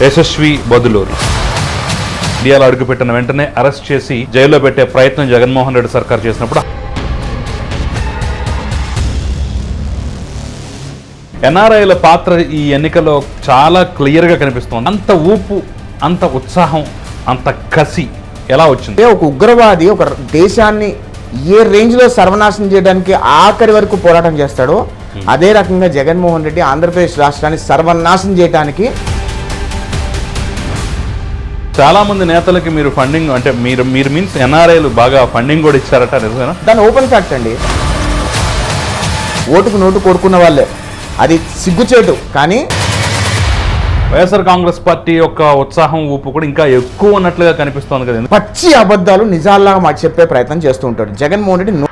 యశస్వి బదులూరి ఇండియాలో అడుగుపెట్టిన వెంటనే అరెస్ట్ చేసి జైల్లో పెట్టే ప్రయత్నం జగన్మోహన్ రెడ్డి సర్కార్ చేసినప్పుడు ఎన్ఆర్ఐల పాత్ర ఈ ఎన్నికల్లో చాలా క్లియర్గా కనిపిస్తోంది. అంత ఊపు, అంత ఉత్సాహం, అంత కసి ఎలా వచ్చింది? ఒక ఉగ్రవాది ఒక దేశాన్ని ఏ రేంజ్లో సర్వనాశనం చేయడానికి ఆఖరి వరకు పోరాటం చేస్తాడో అదే రకంగా జగన్మోహన్ రెడ్డి ఆంధ్రప్రదేశ్ రాష్ట్రాన్ని సర్వనాశనం చేయడానికి చాలా మంది నేతలకి మీరు ఫండింగ్ అంటే మీరు మీన్స్ ఎన్ఆర్ఐలు బాగా ఫండింగ్ కూడా ఇచ్చారట, నిజమేనా? దాని ఓపెన్ ఫ్యాక్ట్ అండి. ఓటుకు నోటు కోరుకున్న వాళ్ళే, అది సిగ్గుచేటు. కానీ వైఎస్ఆర్ కాంగ్రెస్ పార్టీ యొక్క ఉత్సాహం ఊపు కూడా ఇంకా ఎక్కువ ఉన్నట్లుగా కనిపిస్తోంది కదా. పచ్చి అబద్ధాలు నిజాల్లాగా మాకు చెప్పే ప్రయత్నం చేస్తూ ఉంటాడు జగన్మోహన్ రెడ్డి.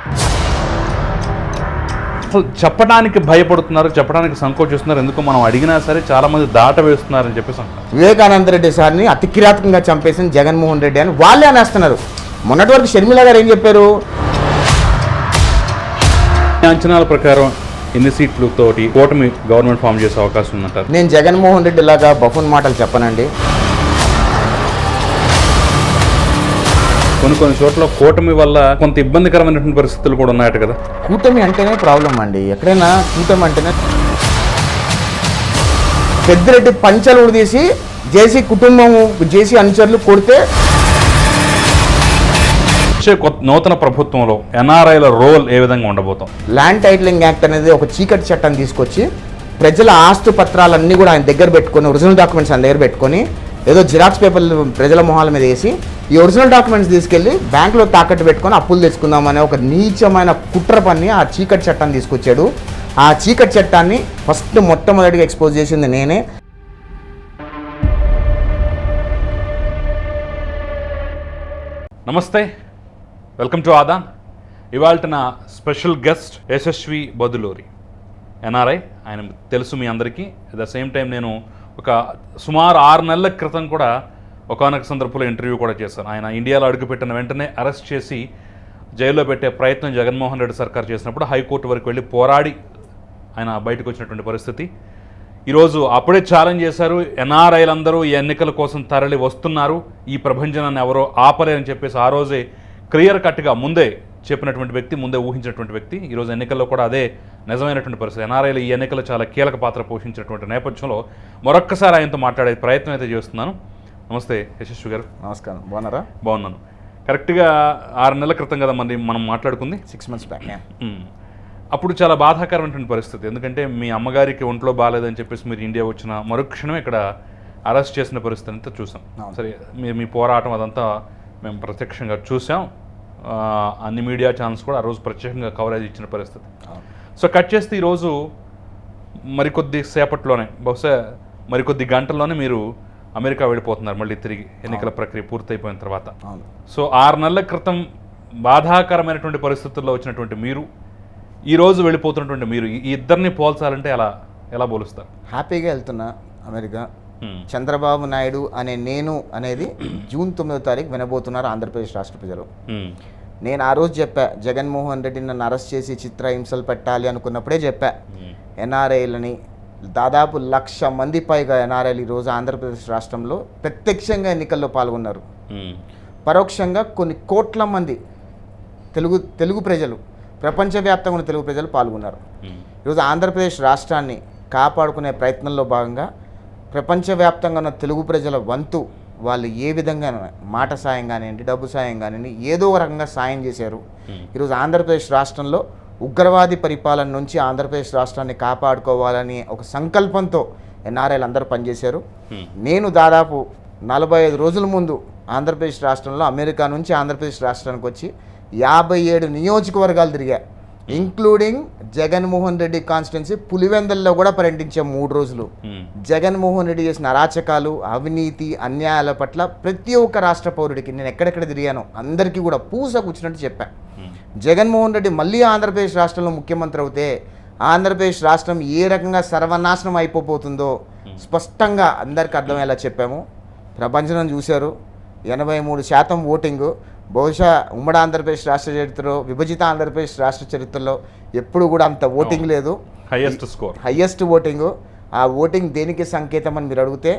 అసలు చెప్పడానికి భయపడుతున్నారు, చెప్పడానికి సంకోచిస్తున్నారు. ఎందుకు మనం అడిగినా సరే చాలా మంది దాట వేస్తున్నారని చెప్పేసి అంటారు. వివేకానంద రెడ్డి సార్ని అతి కిరాతకంగా చంపేసిన జగన్మోహన్ రెడ్డి అని వాళ్ళే అనేస్తున్నారు. మొన్నటి వరకు షర్మిల గారు ఏం చెప్పారు? అంచనాల ప్రకారం ఎన్ని సీట్లతోటి కూటమి గవర్నమెంట్ ఫామ్ చేసే అవకాశం ఉందంటారు? నేను జగన్మోహన్ రెడ్డి లాగా బఫూన్ మాటలు చెప్పనండి. కొన్ని చోట్ల కూటమి వల్ల కొంత ఇబ్బందికరమైనటువంటి పరిస్థితులు కూడా ఉన్నాయట కదా. కూటమి అంటేనే ప్రాబ్లం అండి. ఎక్కడైనా కూటమి అంటేనే పెద్దిరెడ్డి పంచలు తీసి జేసీ కుటుంబం జేసీ అనుచరులు కొడితే నూతన ప్రభుత్వంలో ఎన్ఆర్ఐల రోల్ ఏ విధంగా ఉండబోతాం? ల్యాండ్ టైటిలింగ్ యాక్ట్ అనేది ఒక చీకటి చట్టాన్ని తీసుకొచ్చి ప్రజల ఆస్తు పత్రాలన్నీ కూడా ఆయన దగ్గర పెట్టుకొని, ఒరిజినల్ డాక్యుమెంట్స్ ఆయన దగ్గర పెట్టుకొని, ఏదో జిరాక్స్ పేపర్లు ప్రజల మొహాల మీద వేసి ఈ ఒరిజినల్ డాక్యుమెంట్స్ తీసుకెళ్లి బ్యాంకులో తాకట్టు పెట్టుకొని అప్పులు తెచ్చుకుందామనే ఒక నీచమైన కుట్ర పని ఆ చీకటి చట్టాన్ని తీసుకొచ్చాడు. ఆ చీకటి చట్టాన్ని మొట్టమొదటిగా ఎక్స్పోజ్ చేసింది నేనే. నమస్తే, వెల్కమ్ టు ఆదాన్. ఇవాళ నా స్పెషల్ గెస్ట్ యశస్వి బదులూరి, ఎన్ఆర్ఐ. ఆయన తెలుసు మీ అందరికీ. అట్ ద సేమ్ టైం నేను ఒక సుమారు 6 నెలల క్రితం కూడా ఒకానొక సందర్భంలో ఇంటర్వ్యూ కూడా చేశాను. ఆయన ఇండియాలో అడుగుపెట్టిన వెంటనే అరెస్ట్ చేసి జైల్లో పెట్టే ప్రయత్నం జగన్మోహన్ రెడ్డి సర్కార్ చేసినప్పుడు హైకోర్టు వరకు వెళ్ళి పోరాడి ఆయన బయటకు వచ్చినటువంటి పరిస్థితి. ఈరోజు అప్పుడే ఛాలెంజ్ చేశారు, ఎన్ఆర్ఐలందరూ ఈ ఎన్నికల కోసం తరలి వస్తున్నారు, ఈ ప్రభంజనాన్ని ఎవరో ఆపలేరని చెప్పేసి ఆ రోజే క్లియర్ కట్గా ముందే చెప్పినటువంటి వ్యక్తి, ముందే ఊహించినటువంటి వ్యక్తి. ఈరోజు ఎన్నికల్లో కూడా అదే నిజమైనటువంటి పరిస్థితి. ఎన్ఆర్ఐలు ఈ ఎన్నికల్లో చాలా కీలక పాత్ర పోషించినటువంటి నేపథ్యంలో మరొక్కసారి ఆయనతో మాట్లాడే ప్రయత్నం అయితే చేస్తున్నాను. నమస్తే యశస్వి గారు. నమస్కారం. బాగున్నారా? బాగున్నాను. కరెక్ట్గా 6 నెలల క్రితం కదా మనం మాట్లాడుకుంది, 6 months బ్యాక్. అప్పుడు చాలా బాధాకరమైనటువంటి పరిస్థితి. ఎందుకంటే మీ అమ్మగారికి ఒంట్లో బాగాలేదని చెప్పేసి మీరు ఇండియా వచ్చిన మరుక్షణం ఇక్కడ అరెస్ట్ చేసిన పరిస్థితి అంతా చూసాం. సరే, మీ పోరాటం అదంతా మేము ప్రత్యక్షంగా చూసాం. అన్ని మీడియా ఛానల్స్ కూడా ఆ రోజు ప్రత్యేకంగా కవరేజ్ ఇచ్చిన పరిస్థితి. సో కట్ చేస్తే ఈరోజు మరికొద్ది సేపట్లోనే, బహుశా మరికొద్ది గంటల్లోనే మీరు అమెరికా వెళ్ళిపోతున్నారు మళ్ళీ తిరిగి, ఎన్నికల ప్రక్రియ పూర్తయిపోయిన తర్వాత. సో 6 నెలల క్రితం బాధాకరమైనటువంటి పరిస్థితుల్లో వచ్చినటువంటి మీరు, ఈరోజు వెళ్ళిపోతున్నటువంటి మీరు, ఈ ఇద్దరిని పోల్చాలంటే ఎలా పోలుస్తారు? హ్యాపీగా వెళ్తున్నా అమెరికా. చంద్రబాబు నాయుడు అనే నేను అనేది జూన్ 9వ తారీఖు వినబోతున్నారు ఆంధ్రప్రదేశ్ రాష్ట్ర ప్రజలు. నేను ఆ రోజు చెప్పా, జగన్మోహన్ రెడ్డిని నన్ను అరెస్ట్ చేసి చిత్రహింసలు పెట్టాలి అనుకున్నప్పుడే చెప్పా, ఎన్ఆర్ఐలని దాదాపు 1,00,000 మంది పైగా ఎన్ఆర్ఐలు ఈరోజు ఆంధ్రప్రదేశ్ రాష్ట్రంలో ప్రత్యక్షంగా ఎన్నికల్లో పాల్గొన్నారు. పరోక్షంగా కొన్ని కోట్ల మంది తెలుగు ప్రజలు, ప్రపంచవ్యాప్తంగా ఉన్న తెలుగు ప్రజలు పాల్గొన్నారు. ఈరోజు ఆంధ్రప్రదేశ్ రాష్ట్రాన్ని కాపాడుకునే ప్రయత్నంలో భాగంగా ప్రపంచవ్యాప్తంగా ఉన్న తెలుగు ప్రజల వంతు వాళ్ళు ఏ విధంగా మాట సాయం కానివ్వండి, డబ్బు సాయం కానివ్వండి, ఏదో ఒక రకంగా సాయం చేశారు. ఈరోజు ఆంధ్రప్రదేశ్ రాష్ట్రంలో ఉగ్రవాది పరిపాలన నుంచి ఆంధ్రప్రదేశ్ రాష్ట్రాన్ని కాపాడుకోవాలని ఒక సంకల్పంతో ఎన్ఆర్ఐలు అందరూ పనిచేశారు. నేను దాదాపు 45 రోజుల ముందు ఆంధ్రప్రదేశ్ రాష్ట్రంలో అమెరికా నుంచి ఆంధ్రప్రదేశ్ రాష్ట్రానికి వచ్చి 57 నియోజకవర్గాలు తిరిగా, ఇంక్లూడింగ్ జగన్మోహన్ రెడ్డి కాన్స్టిట్యున్సీ పులివెందల్లో కూడా పర్యటించాం 3 రోజులు. జగన్మోహన్ రెడ్డి చేసిన అరాచకాలు, అవినీతి, అన్యాయాల పట్ల ప్రతి ఒక్క రాష్ట్ర పౌరుడికి నేను ఎక్కడెక్కడ తిరిగానో అందరికీ కూడా పూస కూర్చున్నట్టు చెప్పాను. జగన్మోహన్ రెడ్డి మళ్ళీ ఆంధ్రప్రదేశ్ రాష్ట్రంలో ముఖ్యమంత్రి అవుతే ఆంధ్రప్రదేశ్ రాష్ట్రం ఏ రకంగా సర్వనాశనం అయిపోతుందో స్పష్టంగా అందరికీ అర్థమయ్యేలా చెప్పాము. ప్రపంచం చూశారు, 83% ఓటింగు. బహుశా ఉమ్మడి ఆంధ్రప్రదేశ్ రాష్ట్ర చరిత్రలో, విభజిత ఆంధ్రప్రదేశ్ రాష్ట్ర చరిత్రలో ఎప్పుడు కూడా అంత ఓటింగ్ లేదు. Highest score, highest voting. ఆ ఓటింగ్ దేనికి సంకేతం అని మీరు అడిగితే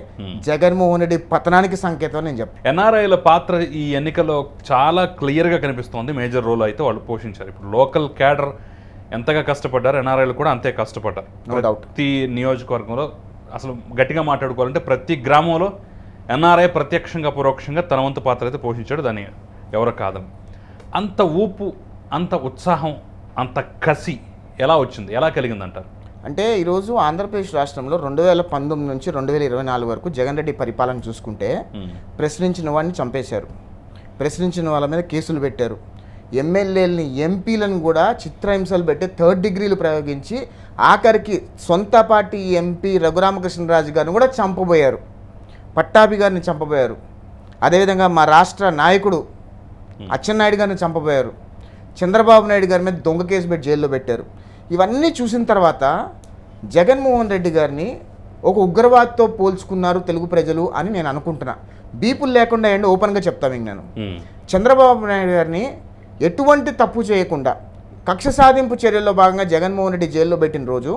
జగన్మోహన్ రెడ్డి పతనానికి సంకేతం అని నేను చెప్తాను. ఎన్ఆర్ఐల పాత్ర ఈ ఎన్నికల్లో చాలా క్లియర్గా కనిపిస్తోంది. మేజర్ రోల్ అయితే వాళ్ళు పోషించారు. ఇప్పుడు లోకల్ క్యాడర్ ఎంతగా కష్టపడ్డారు, ఎన్ఆర్ఐలు కూడా అంతే కష్టపడ్డారు. No doubt. ప్రతి నియోజకవర్గంలో అసలు గట్టిగా మాట్లాడుకోవాలంటే ప్రతి గ్రామంలో ఎన్ఆర్ఐ ప్రత్యక్షంగా పరోక్షంగా తన వంతు పాత్ర అయితే పోషించాడు. దాన్ని ఎవరు కాదని. అంత ఊపు, అంత ఉత్సాహం, అంత కసి ఎలా వచ్చింది, ఎలా కలిగిందంటారు? అంటే ఈరోజు ఆంధ్రప్రదేశ్ రాష్ట్రంలో 2019 నుంచి 2024 వరకు జగన్ రెడ్డి పరిపాలన చూసుకుంటే ప్రశ్నించిన వాడిని చంపేశారు, ప్రశ్నించిన వాళ్ళ మీద కేసులు పెట్టారు, ఎమ్మెల్యేలని ఎంపీలను కూడా చిత్రహింసలు పెట్టి 3rd డిగ్రీలు ప్రయోగించి ఆఖరికి సొంత పార్టీ ఎంపీ రఘురామకృష్ణరాజు గారిని కూడా చంపబోయారు, పట్టాభి గారిని చంపబోయారు. అదేవిధంగా మా రాష్ట్ర నాయకుడు అచ్చెన్నాయుడు గారిని చంపబోయారు, చంద్రబాబు నాయుడు గారి మీద దొంగ కేసు పెట్టి జైల్లో పెట్టారు. ఇవన్నీ చూసిన తర్వాత జగన్మోహన్ రెడ్డి గారిని ఒక ఉగ్రవాదితో పోల్చుకున్నారు తెలుగు ప్రజలు అని నేను అనుకుంటున్నా. బీపులు లేకుండా ఏంటి ఓపెన్గా చెప్తాను ఇంక నేను. చంద్రబాబు నాయుడు గారిని ఎటువంటి తప్పు చేయకుండా కక్ష సాధింపు చర్యల్లో భాగంగా జగన్మోహన్ రెడ్డి జైల్లో పెట్టిన రోజు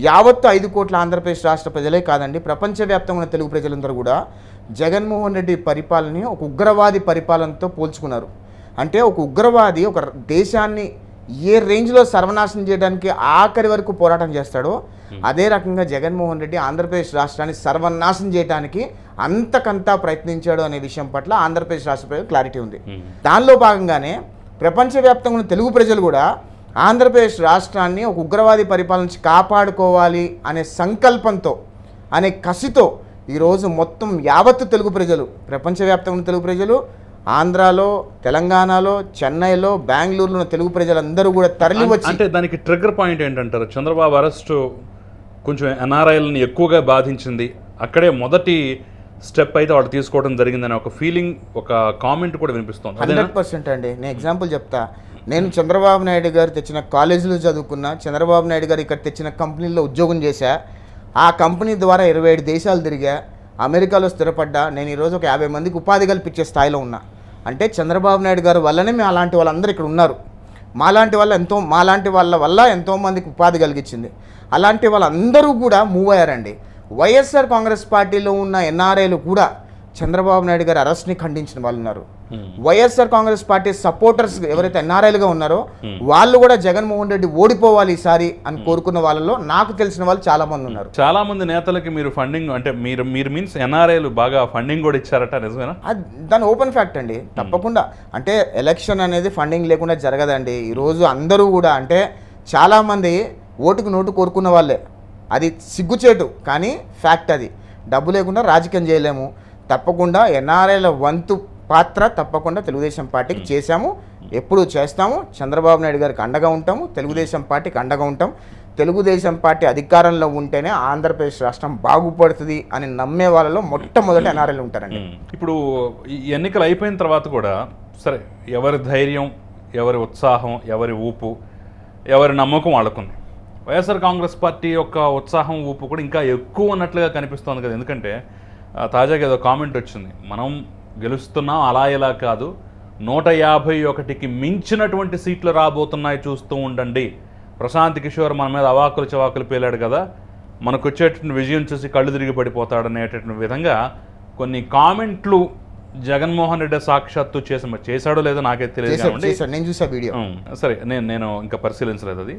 యావత్తు 5 కోట్ల ఆంధ్రప్రదేశ్ రాష్ట్ర ప్రజలే కాదండి, ప్రపంచవ్యాప్తంగా ఉన్న తెలుగు ప్రజలందరూ కూడా జగన్మోహన్ రెడ్డి పరిపాలనని ఒక ఉగ్రవాది పరిపాలనతో పోల్చుకున్నారు. అంటే ఒక ఉగ్రవాది ఒక దేశాన్ని ఏ రేంజ్లో సర్వనాశనం చేయడానికి ఆఖరి వరకు పోరాటం చేస్తాడో అదే రకంగా జగన్మోహన్ రెడ్డి ఆంధ్రప్రదేశ్ రాష్ట్రాన్ని సర్వనాశనం చేయడానికి అంతకంతా ప్రయత్నించాడు అనే విషయం పట్ల ఆంధ్రప్రదేశ్ రాష్ట్ర ప్రజలకు క్లారిటీ ఉంది. దానిలో భాగంగానే ప్రపంచవ్యాప్తంగా ఉన్న తెలుగు ప్రజలు కూడా ఆంధ్రప్రదేశ్ రాష్ట్రాన్ని ఒక ఉగ్రవాది పరిపాలన నుంచి కాపాడుకోవాలి అనే సంకల్పంతో, అనే కసితో ఈరోజు మొత్తం యావత్తు తెలుగు ప్రజలు, ప్రపంచవ్యాప్తంగా ఉన్న తెలుగు ప్రజలు, ఆంధ్రాలో, తెలంగాణలో, చెన్నైలో, బెంగళూరులో ఉన్న తెలుగు ప్రజలందరూ కూడా తరలి వచ్చి, అంటే దానికి ట్రిగ్గర్ పాయింట్ ఏంటంటారు? చంద్రబాబు అరెస్టు కొంచెం ఎన్ఆర్ఐలని ఎక్కువగా బాధించింది, అక్కడే మొదటి స్టెప్ అయితే వాడు తీసుకోవడం జరిగిందని ఒక ఫీలింగ్, ఒక కామెంట్ కూడా వినిపిస్తుంది. 100% అండి. నేను ఎగ్జాంపుల్ చెప్తా. నేను చంద్రబాబు నాయుడు గారు తెచ్చిన కాలేజీలో చదువుకున్నా, చంద్రబాబు నాయుడు గారు ఇక్కడ తెచ్చిన కంపెనీలో ఉద్యోగం చేశా, ఆ కంపెనీ ద్వారా 27 దేశాలు తిరిగా, అమెరికాలో స్థిరపడ్డా. నేను ఈరోజు ఒక 50 మందికి ఉపాధి కల్పించే స్థాయిలో ఉన్నా. అంటే చంద్రబాబు నాయుడు గారు వల్లనే మేము అలాంటి వాళ్ళందరూ ఇక్కడ ఉన్నారు. మాలాంటి వాళ్ళ వల్ల ఎంతోమందికి ఉపాధి కలిగించింది. అలాంటి వాళ్ళందరూ కూడా మూవ్ అయ్యారండి. వైఎస్ఆర్ కాంగ్రెస్ పార్టీలో ఉన్న ఎన్ఆర్ఐలు కూడా చంద్రబాబు నాయుడు గారి అరెస్ట్ని ఖండించిన వాళ్ళు ఉన్నారు. వైఎస్ఆర్ కాంగ్రెస్ పార్టీ సపోర్టర్స్ ఎవరైతే ఎన్ఆర్ఐలుగా ఉన్నారో వాళ్ళు కూడా జగన్మోహన్ రెడ్డి ఓడిపోవాలి ఈసారి అని కోరుకున్న వాళ్ళలో నాకు తెలిసిన వాళ్ళు చాలా మంది ఉన్నారు. చాలా మంది నేతలకి మీరు ఫండింగ్, అంటే మీరు మీన్స్ ఎన్ఆర్ఐలు బాగా ఫండింగ్ కూడా ఇచ్చారట, నిజమేనా? దాని ఓపెన్ ఫ్యాక్ట్ అండి. తప్పకుండా. అంటే ఎలక్షన్ అనేది ఫండింగ్ లేకుండా జరగదండి. ఈరోజు అందరూ కూడా, అంటే చాలామంది ఓటుకు నోటు కోరుకున్న వాళ్ళే. అది సిగ్గుచేటు, కానీ ఫ్యాక్ట్. అది డబ్బు లేకుండా రాజకీయం చేయలేము. తప్పకుండా ఎన్ఆర్ఐల వంతు పాత్ర తప్పకుండా తెలుగుదేశం పార్టీకి చేశాము, ఎప్పుడు చేస్తాము. చంద్రబాబు నాయుడు గారికి అండగా ఉంటాము, తెలుగుదేశం పార్టీకి అండగా ఉంటాం. తెలుగుదేశం పార్టీ అధికారంలో ఉంటేనే ఆంధ్రప్రదేశ్ రాష్ట్రం బాగుపడుతుంది అని నమ్మే వాళ్ళలో మొట్టమొదటి ఎన్ఆర్ఐలు ఉంటారండి. ఇప్పుడు ఈ ఎన్నికలు అయిపోయిన తర్వాత కూడా సరే, ఎవరి ధైర్యం, ఎవరి ఉత్సాహం, ఎవరి ఊపు, ఎవరి నమ్మకం వాళ్ళకుంది. వైఎస్ఆర్ కాంగ్రెస్ పార్టీ యొక్క ఉత్సాహం, ఊపు కూడా ఇంకా ఎక్కువ ఉన్నట్లుగా కనిపిస్తోంది కదా. ఎందుకంటే తాజాగా ఏదో కామెంట్ వచ్చింది, మనం గెలుస్తున్నాం అలా ఇలా కాదు, 151కి మించినటువంటి సీట్లు రాబోతున్నాయి, చూస్తూ ఉండండి. ప్రశాంత్ కిషోర్ మన మీద అవాకులు చవాకులు పేలాడు కదా, మనకు వచ్చేటువంటి విజయం చూసి కళ్ళు తిరిగి పడిపోతాడు అనేటటువంటి విధంగా కొన్ని కామెంట్లు జగన్మోహన్ రెడ్డి సాక్షాత్తు చేశాడో లేదో నాకైతే తెలియదు. నేను చూసా వీడియో. సరే, నేను ఇంకా పరిశీలించలేదు అది.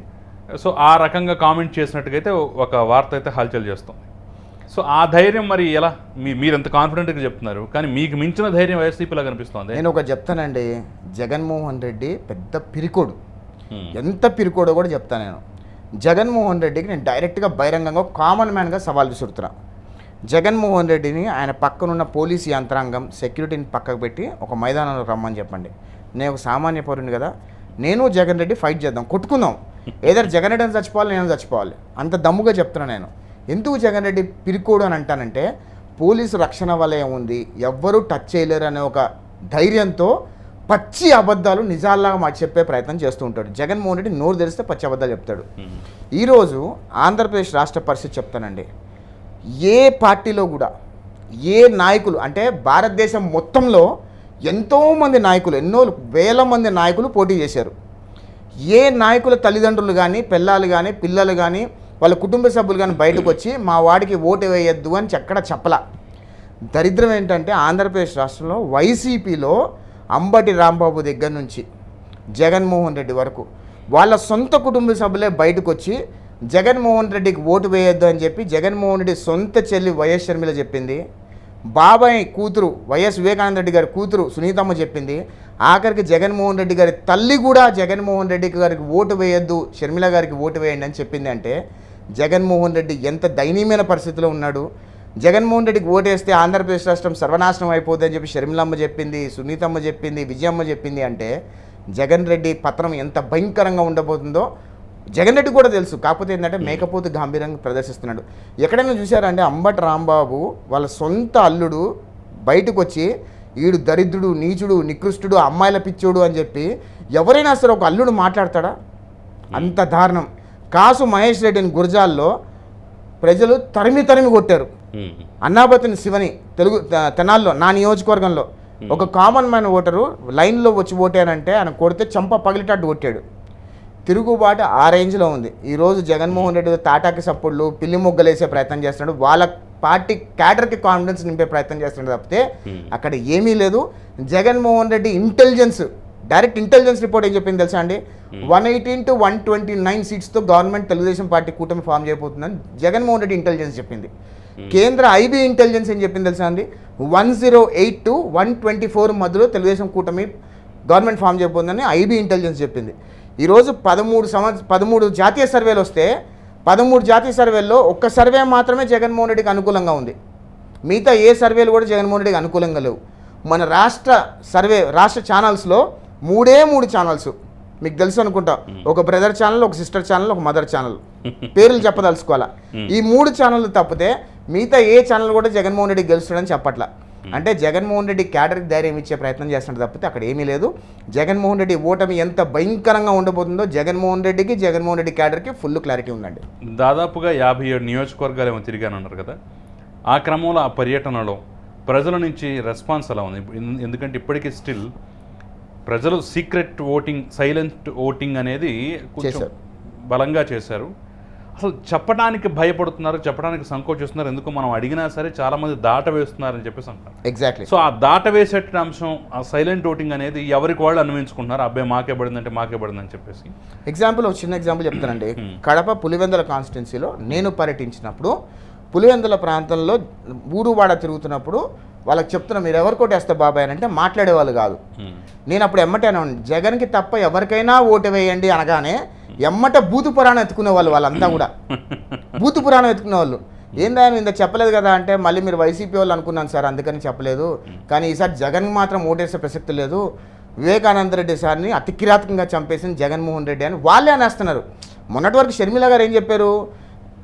సో ఆ రకంగా కామెంట్ చేసినట్టుగైతే ఒక వార్త అయితే హల్చల్ చేస్తుంది. సో ఆ ధైర్యం మరి ఎలా, మీరు ఎంత కాన్ఫిడెంట్గా చెప్తున్నారు, కానీ మీకు మించిన ధైర్యం వైఎస్సీపీలా కనిపిస్తుంది. నేను ఒక చెప్తానండి, జగన్మోహన్ రెడ్డి పెద్ద పిరికోడు. ఎంత పిరికోడో కూడా చెప్తాను నేను. జగన్మోహన్ రెడ్డికి నేను డైరెక్ట్గా బహిరంగంగా కామన్ మ్యాన్గా సవాల్ విసురుతున్నా. జగన్మోహన్ రెడ్డిని ఆయన పక్కనున్న పోలీసు యంత్రాంగం సెక్యూరిటీని పక్కకు పెట్టి ఒక మైదానంలో రమ్మని చెప్పండి. నేను ఒక సామాన్య పౌరుని కదా, నేను జగన్ రెడ్డి ఫైట్ చేద్దాం, కొట్టుకుందాం. ఏదైనా జగన్ రెడ్డి అని చచ్చిపోవాలి, నేను చచ్చిపోవాలి, అంత దమ్ముగా చెప్తున్నా నేను. ఎందుకు జగన్ రెడ్డి పిరికోడు అని అంటానంటే, పోలీసు రక్షణ వలయం ఉంది, ఎవ్వరూ టచ్ చేయలేరు అనే ఒక ధైర్యంతో పచ్చి అబద్ధాలు నిజాల్లాగా చెప్పే ప్రయత్నం చేస్తూ ఉంటాడు. జగన్మోహన్ రెడ్డి నోరు తెరిస్తే పచ్చి అబద్ధాలు చెప్తాడు. ఈరోజు ఆంధ్రప్రదేశ్ రాష్ట్ర పరిస్థితి చెప్తానండి, ఏ పార్టీలో కూడా ఏ నాయకులు, అంటే భారతదేశం మొత్తంలో ఎంతోమంది నాయకులు, ఎన్నో వేల మంది నాయకులు పోటీ చేశారు. ఏ నాయకుల తల్లిదండ్రులు కానీ, పిల్లలు కానీ వాళ్ళ కుటుంబ సభ్యులు కానీ బయటకు వచ్చి మా వాడికి ఓటు వేయొద్దు అని ఎక్కడ చెప్పలా. దరిద్రం ఏంటంటే ఆంధ్రప్రదేశ్ రాష్ట్రంలో వైసీపీలో అంబటి రాంబాబు దగ్గర నుంచి జగన్మోహన్ రెడ్డి వరకు వాళ్ళ సొంత కుటుంబ సభ్యులే బయటకు వచ్చి జగన్మోహన్ రెడ్డికి ఓటు వేయొద్దు అని చెప్పి జగన్మోహన్ రెడ్డి సొంత చెల్లి వైఎస్ షర్మిల చెప్పింది, బాబాయ్ కూతురు వైఎస్ వివేకానంద రెడ్డి గారి కూతురు సునీతమ్మ చెప్పింది, ఆఖరికి జగన్మోహన్ రెడ్డి గారి తల్లి కూడా జగన్మోహన్ రెడ్డి గారికి ఓటు వేయొద్దు, షర్మిల గారికి ఓటు వేయండి అని చెప్పింది. అంటే జగన్మోహన్ రెడ్డి ఎంత దయనీయమైన పరిస్థితిలో ఉన్నాడు. జగన్మోహన్ రెడ్డికి ఓటేస్తే ఆంధ్రప్రదేశ్ రాష్ట్రం సర్వనాశనం అయిపోతుంది అని చెప్పి షర్మిలమ్మ చెప్పింది, సునీతమ్మ చెప్పింది, విజయమ్మ చెప్పింది. అంటే జగన్ రెడ్డి పత్రం ఎంత భయంకరంగా ఉండబోతుందో జగన్ రెడ్డి కూడా తెలుసు. కాకపోతే ఏంటంటే మేకపోతు గాంభీర్యంగా ప్రదర్శిస్తున్నాడు. ఎక్కడైనా చూసారంటే అంబటి రాంబాబు వాళ్ళ సొంత అల్లుడు బయటకు వచ్చి ఈడు దరిద్రుడు, నీచుడు, నికృష్టుడు, అమ్మాయిల పిచ్చోడు అని చెప్పి ఎవరైనా సరే ఒక అల్లుడు మాట్లాడతాడా? అంత దారుణం. కాసు మహేష్ రెడ్డిని గురజాల్లో ప్రజలు తరిమి కొట్టారు. అన్నాబతిని శివని తెనాల్లో నా నియోజకవర్గంలో ఒక కామన్ మ్యాన్ ఓటరు లైన్లో వచ్చి ఓటానంటే ఆయన కొడితే చంప పగిలిటట్టు కొట్టాడు. తిరుగుబాటు ఆ రేంజ్లో ఉంది. ఈరోజు జగన్మోహన్ రెడ్డి తాటాకి సప్పుళ్ళు పిల్లి మొగ్గలేసే ప్రయత్నం చేస్తున్నాడు, వాళ్ళ పార్టీ క్యాడర్కి కాన్ఫిడెన్స్ నింపే ప్రయత్నం చేస్తున్నాడు తప్పితే అక్కడ ఏమీ లేదు. Jaganmohan Reddy intelligence direct intelligence report ఏం చెప్పింది తెలుసా అండి? 118 to 129 సీట్స్తో గవర్నమెంట్ తెలుగుదేశం పార్టీ కూటమి ఫామ్ చేయబోతుందని జగన్మోహన్ రెడ్డి ఇంటెలిజెన్స్ చెప్పింది. కేంద్ర ఐబీ ఇంటెలిజెన్స్ ఏం చెప్పింది తెలుసా అండి? 108 to 124 మధ్యలో తెలుగుదేశం కూటమి గవర్నమెంట్ ఫామ్ చేయబోతుందని ఐబీ ఇంటెలిజెన్స్ చెప్పింది. ఈరోజు 13 జాతీయ సర్వేలు వస్తే 13 జాతీయ సర్వేల్లో ఒక్క సర్వే మాత్రమే జగన్మోహన్ రెడ్డికి అనుకూలంగా ఉంది. మిగతా ఏ సర్వేలు కూడా జగన్మోహన్ రెడ్డికి అనుకూలంగా లేవు. మన రాష్ట్ర ఛానల్స్లో 3 ఛానల్స్ మీకు తెలుసు అనుకుంటా. ఒక బ్రదర్ ఛానల్, ఒక సిస్టర్ ఛానల్, ఒక మదర్ ఛానల్, పేర్లు చెప్పదలుచుకోవాలా. ఈ 3 ఛానళ్ళు తప్పితే మిగతా ఏ ఛానల్ కూడా జగన్మోహన్ రెడ్డి గెలుస్తాడని చెప్పట్లా. అంటే జగన్మోహన్ రెడ్డి క్యాడర్కి ధైర్యం ఇచ్చే ప్రయత్నం చేస్తున్నట్టు తప్పితే అక్కడ ఏమీ లేదు. జగన్మోహన్ రెడ్డి ఓటమి ఎంత భయంకరంగా ఉండబోతుందో జగన్మోహన్ రెడ్డి క్యాడర్కి ఫుల్ క్లారిటీ ఉందండి. దాదాపుగా 57 నియోజకవర్గాలు ఏమో తిరిగానన్నారు కదా, ఆ క్రమంలో ఆ పర్యటనలో ప్రజల నుంచి రెస్పాన్స్ ఎలా ఉంది? ఎందుకంటే ఇప్పటికీ స్టిల్ ప్రజలు సీక్రెట్ ఓటింగ్, సైలెంట్ ఓటింగ్ అనేది కొంచెం బలంగా చేశారు. అసలు చెప్పడానికి భయపడుతున్నారు, చెప్పడానికి సంకోచిస్తున్నారు. ఎందుకు మనం అడిగినా సరే చాలామంది దాట వేస్తున్నారని చెప్పేసి అంటారు. ఎగ్జాక్ట్లీ. సో ఆ దాట వేసే అంశం, ఆ సైలెంట్ ఓటింగ్ అనేది ఎవరికి వాళ్ళు అన్వయించుకుంటున్నారు. అబ్బాయి మాకే పడిందని చెప్పేసి. ఒక చిన్న ఎగ్జాంపుల్ చెప్తానండి. కడప పులివెందుల కాన్స్టిట్యున్సీలో నేను పర్యటించినప్పుడు పులివెందుల ప్రాంతంలో ఊరువాడ తిరుగుతున్నప్పుడు వాళ్ళకి చెప్తున్నా మీరు ఎవరు కొట్టేస్తే బాబాయ్ అని అంటే మాట్లాడేవాళ్ళు కాదు. నేను అప్పుడు ఎమ్మటేనా జగన్కి తప్ప ఎవరికైనా ఓటు వేయండి అనగానే ఎమ్మట బూతు పురాణం ఎత్తుకునే వాళ్ళంతా కూడా బూతు పురాణం ఎత్తుకునే వాళ్ళు. ఏందా ఇంత చెప్పలేదు కదా అంటే మళ్ళీ మీరు వైసీపీ వాళ్ళు అనుకున్నాను సార్ అందుకని చెప్పలేదు, కానీ ఈసారి జగన్ మాత్రం ఓటేసే ప్రసక్తి లేదు, వివేకానంద రెడ్డి సార్ని అతి కిరాతకంగా చంపేసింది జగన్మోహన్ రెడ్డి అని వాళ్ళే అనేస్తున్నారు. మొన్నటి వరకు షర్మిల గారు ఏం చెప్పారు?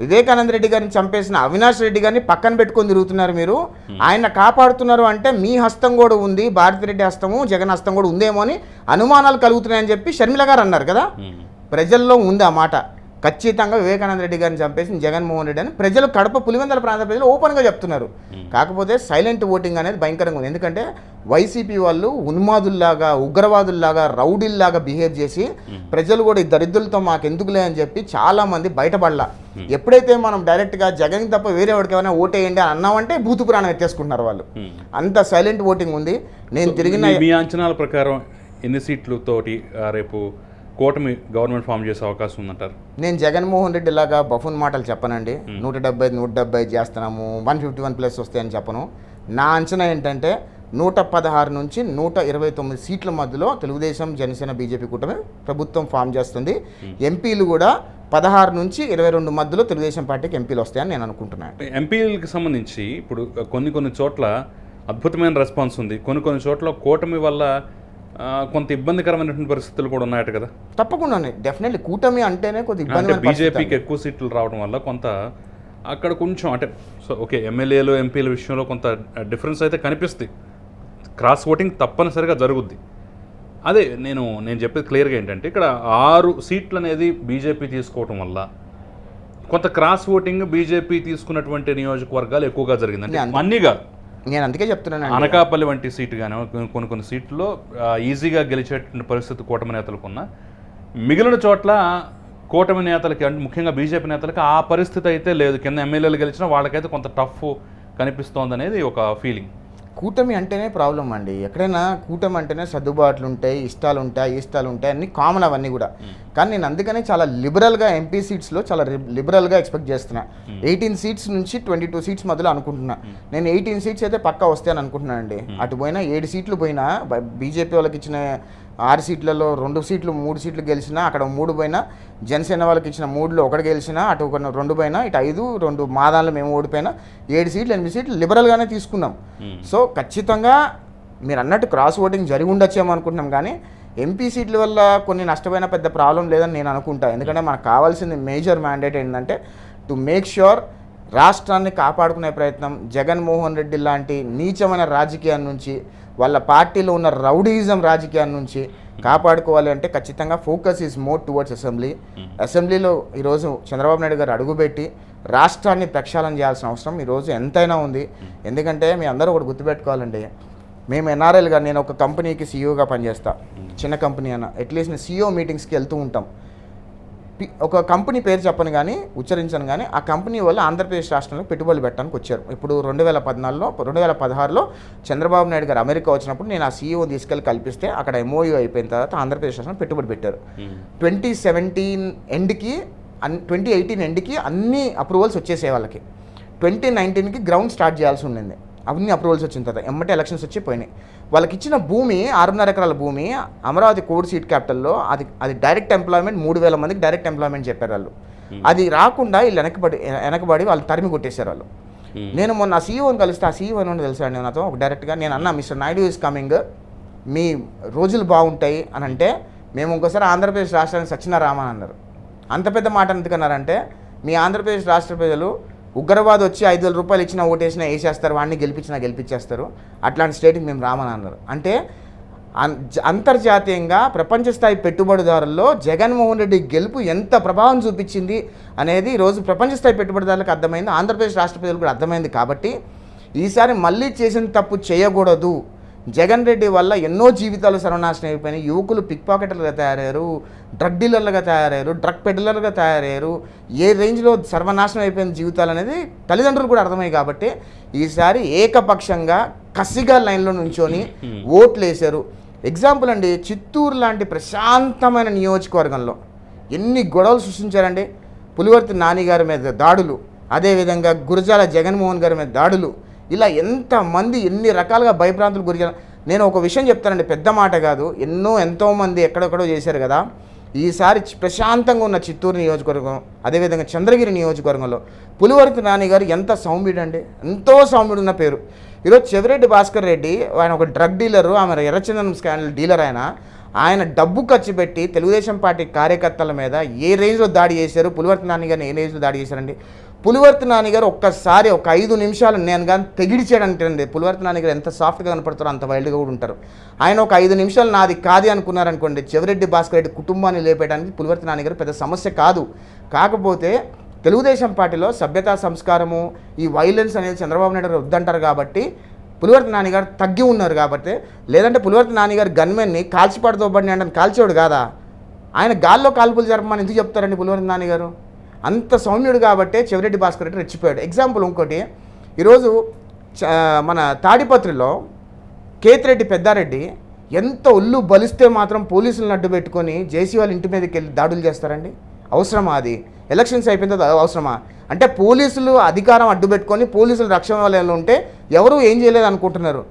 వివేకానంద రెడ్డి గారిని చంపేసిన అవినాష్ రెడ్డి గారిని పక్కన పెట్టుకొని తిరుగుతున్నారు మీరు, ఆయన కాపాడుతున్నారు అంటే మీ హస్తం కూడా ఉంది, భారతిరెడ్డి హస్తము జగన్ హస్తం కూడా ఉందేమో అని అనుమానాలు కలుగుతున్నాయని చెప్పి షర్మిల గారు అన్నారు కదా. ప్రజల్లో ఉంది ఆ మాట. ఖచ్చితంగా వివేకానంద రెడ్డి గారిని చంపేసిన జగన్మోహన్ రెడ్డి అని ప్రజలు కడప పులివెందుల ప్రాంత ప్రజలు ఓపెన్గా చెప్తున్నారు. కాకపోతే సైలెంట్ ఓటింగ్ అనేది భయంకరంగా ఉంది. ఎందుకంటే వైసీపీ వాళ్ళు ఉన్మాదుల్లాగా, ఉగ్రవాదుల్లాగా, రౌడీల్లాగా బిహేవ్ చేసి ప్రజలు కూడా ఈ దరిద్రులతో మాకెందుకులే అని చెప్పి చాలామంది బయటపడలా. ఎప్పుడైతే మనం డైరెక్ట్గా జగన్ తప్ప వేరే వాడికి ఓటేయండి అని అన్నామంటే భూతు పురాణం ఎత్తేసుకుంటున్నారు వాళ్ళు. అంత సైలెంట్ ఓటింగ్ ఉంది. నేను తిరిగిన మీ అంచనాల ప్రకారం ఎన్ని సీట్లతోటి రేపు కూటమి గవర్నమెంట్ ఫామ్ చేసే అవకాశం ఉందంటారు? నేను జగన్మోహన్ రెడ్డి లాగా బఫూన్ మాటలు చెప్పనండి. 170 చేస్తున్నాము, 151+ వస్తాయని చెప్పను. నా అంచనా ఏంటంటే 116 నుంచి 129 సీట్ల మధ్యలో తెలుగుదేశం, జనసేన, బీజేపీ కూటమి ప్రభుత్వం ఫామ్ చేస్తుంది. ఎంపీలు కూడా 16 నుంచి 22 మధ్యలో తెలుగుదేశం పార్టీకి ఎంపీలు వస్తాయని నేను అనుకుంటున్నాను. ఎంపీలకు సంబంధించి ఇప్పుడు కొన్ని చోట్ల అద్భుతమైన రెస్పాన్స్ ఉంది, కొన్ని చోట్ల కూటమి వల్ల కొంత ఇబ్బందికరమైనటువంటి పరిస్థితులు కూడా ఉన్నాయట కదా. తప్పకుండా డెఫినెట్లీ కూటమి అంటేనే కొద్ది ఇబ్బంది. బీజేపీకి ఎక్కువ సీట్లు రావడం వల్ల కొంత అక్కడ కొంచెం అంటే ఓకే ఎమ్మెల్యేలు ఎంపీల విషయంలో కొంత డిఫరెన్స్ అయితే కనిపిస్తుంది. క్రాస్ ఓటింగ్ తప్పనిసరిగా జరుగుద్ది. అదే నేను చెప్పేది క్లియర్గా ఏంటంటే ఇక్కడ 6 సీట్లు అనేది బీజేపీ తీసుకోవటం వల్ల కొంత క్రాస్ ఓటింగ్ బీజేపీ తీసుకున్నటువంటి నియోజకవర్గాలు ఎక్కువగా జరిగింది. అన్నీగా నేను అందుకే చెప్తున్నాను. అనకాపల్లి వంటి సీటు కానీ కొన్ని సీట్లలో ఈజీగా గెలిచేటువంటి పరిస్థితి కూటమి నేతలకున్న, మిగిలిన చోట్ల కూటమి నేతలకి అంటే ముఖ్యంగా బీజేపీ నేతలకి ఆ పరిస్థితి అయితే లేదు. కింద ఎమ్మెల్యేలు గెలిచినా వాళ్ళకైతే కొంత టఫ్ కనిపిస్తోంది అనేది ఒక ఫీలింగ్. కూటమి అంటేనే ప్రాబ్లం అండి. ఎక్కడైనా కూటమి అంటేనే సర్దుబాట్లు ఉంటాయి, ఇష్టాలు ఉంటాయి, ఇష్టాలు ఉంటాయి, అన్నీ కామన్ అవన్నీ కూడా. కానీ నేను అందుకనే చాలా లిబరల్గా ఎంపీ సీట్స్లో చాలా లిబరల్గా ఎక్స్పెక్ట్ చేస్తున్నా. 18 సీట్స్ నుంచి 22 సీట్స్ మధ్యలో అనుకుంటున్నా. నేను 18 సీట్స్ అయితే పక్కా వస్తాయని అనుకుంటున్నాను అండి. అటు పోయినా 7 సీట్లు పోయినా బీజేపీ వాళ్ళకి ఇచ్చిన 6 సీట్లలో 2 సీట్లు 3 సీట్లు గెలిచినా, అక్కడ 3 పోయినా, జనసేన వాళ్ళకి ఇచ్చిన 3లో 1 గెలిచినా, అటు ఒక 2 పోయినా, ఇటు 5, 2 మా దానిలో మేము ఓడిపోయినా 7 సీట్లు 8 సీట్లు లిబరల్గానే తీసుకున్నాం. సో ఖచ్చితంగా మీరు అన్నట్టు క్రాస్ ఓటింగ్ జరిగి ఉండొచ్చేమో అనుకుంటున్నాం. కానీ ఎంపీ సీట్ల వల్ల కొన్ని నష్టపోయిన పెద్ద ప్రాబ్లం లేదని నేను అనుకుంటా. ఎందుకంటే మనకు కావాల్సింది మేజర్ మ్యాండేట్ ఏంటంటే టు మేక్ ష్యూర్ రాష్ట్రాన్ని కాపాడుకునే ప్రయత్నం జగన్మోహన్ రెడ్డి లాంటి నీచమైన రాజకీయాల నుంచి, వాళ్ళ పార్టీలో ఉన్న రౌడీయిజం రాజకీయాల నుంచి కాపాడుకోవాలి అంటే ఖచ్చితంగా focus is more towards assembly. అసెంబ్లీలో ఈరోజు చంద్రబాబు నాయుడు గారు అడుగుపెట్టి రాష్ట్రాన్ని ప్రక్షాళన చేయాల్సిన అవసరం ఈరోజు ఎంతైనా ఉంది. ఎందుకంటే మీ అందరూ ఒకటి గుర్తుపెట్టుకోవాలండి, మేము ఎన్ఆర్ఎల్గా నేను ఒక కంపెనీకి సీఈఓగా పనిచేస్తా, చిన్న కంపెనీ అన్న, అట్లీస్ట్ నేను సీఈఓ మీటింగ్స్కి వెళ్తూ ఉంటాం. ఒక కంపెనీ పేరు చెప్పను కానీ ఉచ్చరించను కానీ ఆ కంపెనీ వల్ల ఆంధ్రప్రదేశ్ రాష్ట్రంలో పెట్టుబడులు పెట్టడానికి వచ్చారు. ఇప్పుడు 2016లో చంద్రబాబు నాయుడు గారు అమెరికా వచ్చినప్పుడు నేను ఆ సీఈఓ తీసుకెళ్ళి కల్పిస్తే అక్కడ ఎంఓయూ అయిపోయిన తర్వాత ఆంధ్రప్రదేశ్ రాష్ట్రంలో పెట్టుబడి పెట్టారు. 2018 ఎండ్కి అన్ని అప్రూవల్స్ వచ్చేసే వాళ్ళకి. 2019కి గ్రౌండ్ స్టార్ట్ చేయాల్సి ఉండింది. అవన్నీ అప్రూవల్స్ వచ్చిన తర్వాత ఎమ్మటే ఎలక్షన్స్ వచ్చి పోయినాయి. వాళ్ళకి ఇచ్చిన భూమి 6.5 ఎకరాల భూమి అమరావతి కోడ్ సీట్ క్యాపిటల్లో అది డైరెక్ట్ ఎంప్లాయ్మెంట్ 3,000 మందికి డైరెక్ట్ ఎంప్లాయ్మెంట్ చెప్పారు వాళ్ళు. అది రాకుండా వీళ్ళు వెనకబడి వాళ్ళు తరిమి కొట్టేశారు వాళ్ళు. నేను మొన్న సీఈఓని కలిస్తే ఆ సీఈఓ అని తెలుసా అండి నాతో ఒక డైరెక్ట్గా నేను అన్నా మిస్టర్ నాయుడు ఈజ్ కమింగ్, మీ రోజులు బాగుంటాయి అని అంటే మేము ఇంకోసారి ఆంధ్రప్రదేశ్ రాష్ట్రానికి సచిన రామని అన్నారు. అంత పెద్ద మాట ఎందుకన్నారంటే మీ ఆంధ్రప్రదేశ్ రాష్ట్ర ప్రజలు ఉగ్రవాదం వచ్చి 5,000 రూపాయలు ఇచ్చినా ఓటేసినా వేసేస్తారు, వాడిని గెలిపించేస్తారు, అట్లాంటి స్టేట్కి మేము రామని అన్నారు. అంటే అంతర్జాతీయంగా ప్రపంచ స్థాయి పెట్టుబడిదారుల్లో జగన్మోహన్ రెడ్డి గెలుపు ఎంత ప్రభావం చూపించింది అనేది ఈరోజు ప్రపంచ స్థాయి పెట్టుబడిదారులకు అర్థమైంది, ఆంధ్రప్రదేశ్ రాష్ట్ర ప్రజలకు కూడా అర్థమైంది. కాబట్టి ఈసారి మళ్ళీ చేసిన తప్పు చేయకూడదు. జగన్ రెడ్డి వల్ల ఎన్నో జీవితాలు సర్వనాశనం అయిపోయినాయి. యువకులు పిక్ పాకెటర్లుగా తయారయ్యారు, డ్రగ్ డీలర్లుగా తయారయ్యారు, డ్రగ్ పెడ్లర్లుగా తయారయ్యారు. ఏ రేంజ్లో సర్వనాశనం అయిపోయిన జీవితాలు అనేది తల్లిదండ్రులు కూడా అర్థమయ్యాయి. కాబట్టి ఈసారి ఏకపక్షంగా కసిగా లైన్లో నుంచొని ఓట్లు వేశారు. ఎగ్జాంపుల్ అండి, చిత్తూరు లాంటి ప్రశాంతమైన నియోజకవర్గంలో ఎన్ని గొడవలు సృష్టించారండి. పులివర్తి నాని గారి మీద దాడులు, అదేవిధంగా గురజాల జగన్మోహన్ గారి మీద దాడులు, ఇలా ఎంతమంది ఎన్ని రకాలుగా భయభ్రాంతులు గురి. నేను ఒక విషయం చెప్తానండి, పెద్ద మాట కాదు, ఎంతోమంది ఎక్కడెక్కడో చేశారు కదా. ఈసారి ప్రశాంతంగా ఉన్న చిత్తూరు నియోజకవర్గం, అదేవిధంగా చంద్రగిరి నియోజకవర్గంలో పులివర్తి నాని గారు ఎంత సౌమ్యుడు అండి, ఎంతో సౌమ్యుడు ఉన్న పేరు. ఈరోజు చెవిరెడ్డి భాస్కర్ రెడ్డి ఆయన ఒక డ్రగ్ డీలరు, ఆమె ఎర్రచందనం స్కాండల్ డీలర్. ఆయన డబ్బు ఖర్చు పెట్టి తెలుగుదేశం పార్టీ కార్యకర్తల మీద ఏ రేంజ్లో దాడి చేశారు, పులివర్తి నాని గారిని ఏ రేంజ్లో దాడి చేశారండి. పులివర్తి నాని గారు ఒక్కసారి ఒక 5 నిమిషాలు నేను కానీ తెగిడిచాడంటే పులివర్తి నాని గారు ఎంత సాఫ్ట్గా కనపడతారో అంత వైల్డ్గా కూడా ఉంటారు. ఆయన ఒక 5 నిమిషాలు నాది కాదు అనుకున్నారనుకోండి, చెవిరెడ్డి భాస్కర్ రెడ్డి కుటుంబాన్ని లేపేయడానికి పులివర్తి నాని గారు పెద్ద సమస్య కాదు. కాకపోతే తెలుగుదేశం పార్టీలో సభ్యతా సంస్కారము, ఈ వైలెన్స్ అనేది చంద్రబాబు నాయుడు గారు వద్దంటారు కాబట్టి పులివర్తి నాని గారు తగ్గి ఉన్నారు. కాబట్టి లేదంటే పులివర్తి నాని గారు గన్మెన్ని కాల్చిపాటుతో పడిన అంటే కాల్చేవాడు కాదా, ఆయన గాల్లో కాల్పులు జరపమని ఎందుకు చెప్తారండి పులివర్తి నాని గారు? అంత సౌమ్యుడు కాబట్టే చెవిరెడ్డి భాస్కర్ రెడ్డి రెచ్చిపోయాడు. ఎగ్జాంపుల్ ఇంకోటి, ఈరోజు మన తాడిపత్రిలో కేతిరెడ్డి పెద్దారెడ్డి ఎంత ఒళ్ళు బలిస్తే మాత్రం పోలీసులను అడ్డు పెట్టుకొని జేసీ వాళ్ళ ఇంటి మీదకి వెళ్ళి దాడులు చేస్తారండి. అవసరమా? అది ఎలక్షన్స్ అయిపోయిన తర్వాత అవసరమా? అంటే పోలీసులు అధికారం అడ్డు పెట్టుకొని పోలీసులు రక్షణ వలయంలో ఉంటే ఎవరు ఏం చేయలేదు అనుకుంటున్నారు.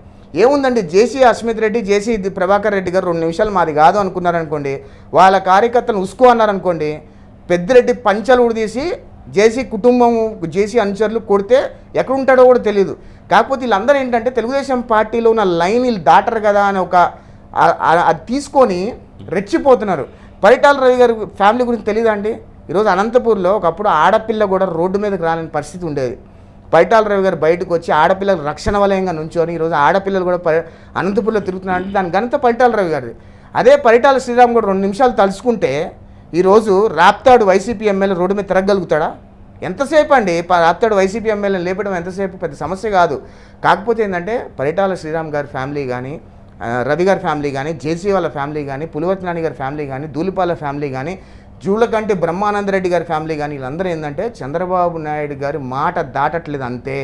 ఏముందండి, జేసీ అస్మిత్ రెడ్డి, జేసీ ప్రభాకర్ రెడ్డి గారు 2 నిమిషాలు మాది కాదు అనుకున్నారనుకోండి, వాళ్ళ కార్యకర్తను ఉసుకో అన్నారనుకోండి, పెద్దిరెడ్డి పంచలు ఉడిదీసి జేసీ కుటుంబం జేసీ అనుచరులు కొడితే ఎక్కడుంటాడో కూడా తెలియదు. కాకపోతే వీళ్ళందరూ ఏంటంటే తెలుగుదేశం పార్టీలో ఉన్న లైన్ వీళ్ళు దాటరు కదా అని అది తీసుకొని రెచ్చిపోతున్నారు. పరిటాల రవి గారి ఫ్యామిలీ గురించి తెలియదా అండి? ఈరోజు అనంతపూర్లో ఒకప్పుడు ఆడపిల్ల కూడా రోడ్డు మీదకి రాని పరిస్థితి ఉండేది. పరిటాల రవి గారు బయటకు వచ్చి ఆడపిల్లలు రక్షణ వలయంగా నుంచొని ఈరోజు ఆడపిల్లలు కూడా అనంతపూర్లో తిరుగుతున్నారంటే దాని ఘనత పరిటాల రవి గారిది. అదే పరిటాల శ్రీరామ్ కూడా 2 నిమిషాలు తలుచుకుంటే ఈరోజు రాప్తాడు వైసీపీ ఎమ్మెల్యే రోడ్డు మీద తిరగలుగుతాడా? ఎంతసేపు అండి, రాప్తాడు వైసీపీ ఎమ్మెల్యేని లేపడం ఎంతసేపు, పెద్ద సమస్య కాదు. కాకపోతే ఏంటంటే పరిటాల శ్రీరామ్ గారి ఫ్యామిలీ కానీ, రవి గారి ఫ్యామిలీ కానీ, జేసీ వాళ్ళ ఫ్యామిలీ కానీ, పులివర్తి నాని గారి ఫ్యామిలీ కానీ, ధూళిపాల ఫ్యామిలీ కానీ జూలకంటి బ్రహ్మానందరెడ్డి గారి ఫ్యామిలీ కానీ వీళ్ళందరూ ఏంటంటే చంద్రబాబు నాయుడు గారి మాట దాటట్లేదు అంతే.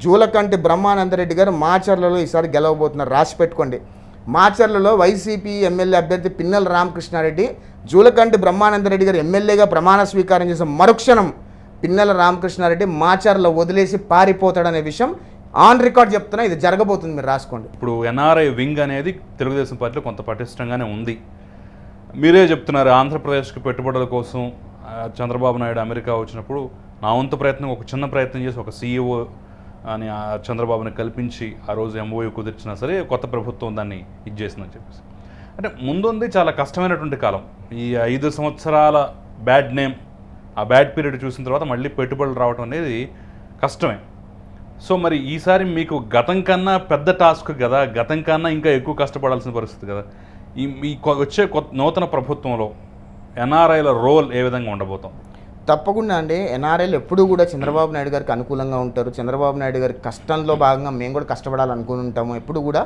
జూలకంటి బ్రహ్మానందరెడ్డి గారు మాచర్లలో ఈసారి గెలవబోతున్నారు, రాసి పెట్టుకోండి. మాచర్లలో వైసీపీ ఎమ్మెల్యే అభ్యర్థి పిన్నెల రామకృష్ణారెడ్డి జూలకంటి బ్రహ్మానందరెడ్డి గారు ఎమ్మెల్యేగా ప్రమాణ స్వీకారం చేసిన మరుక్షణం పిన్నెల రామకృష్ణారెడ్డి మాచర్లో వదిలేసి పారిపోతాడనే విషయం ఆన్ రికార్డ్ చెప్తున్నా, ఇది జరగబోతుంది, మీరు రాసుకోండి. ఇప్పుడు ఎన్ఆర్ఐ వింగ్ అనేది తెలుగుదేశం పార్టీలో కొంత పటిష్టంగానే ఉంది. మీరే చెప్తున్నారు ఆంధ్రప్రదేశ్కి పెట్టుబడుల కోసం చంద్రబాబు నాయుడు అమెరికా వచ్చినప్పుడు నా వంతు ప్రయత్నం, ఒక చిన్న ప్రయత్నం చేసి ఒక సీఈఓ అని చంద్రబాబుని కల్పించి ఆ రోజు ఎంఓయూ కుదిర్చినా సరే కొత్త ప్రభుత్వం దాన్ని ఇది చేసిందని చెప్పేసి. అంటే ముందుంది చాలా కష్టమైనటువంటి కాలం. ఈ 5 సంవత్సరాల బ్యాడ్ నేమ్, ఆ బ్యాడ్ పీరియడ్ చూసిన తర్వాత మళ్ళీ పెట్టుబడులు రావడం అనేది కష్టమే. సో మరి ఈసారి మీకు గతం కన్నా పెద్ద టాస్క్ కదా, గతం కన్నా ఇంకా ఎక్కువ కష్టపడాల్సిన పరిస్థితి కదా. ఈ వచ్చే నూతన ప్రభుత్వంలో ఎన్ఆర్ఐల రోల్ ఏ విధంగా ఉండబోతాం? తప్పకుండా అండి. ఎన్ఆర్ఐలు ఎప్పుడూ కూడా చంద్రబాబు నాయుడు గారికి అనుకూలంగా ఉంటారు. చంద్రబాబు నాయుడు గారి కష్టంలో భాగంగా మేము కూడా కష్టపడాలనుకుని ఉంటాము. ఎప్పుడు కూడా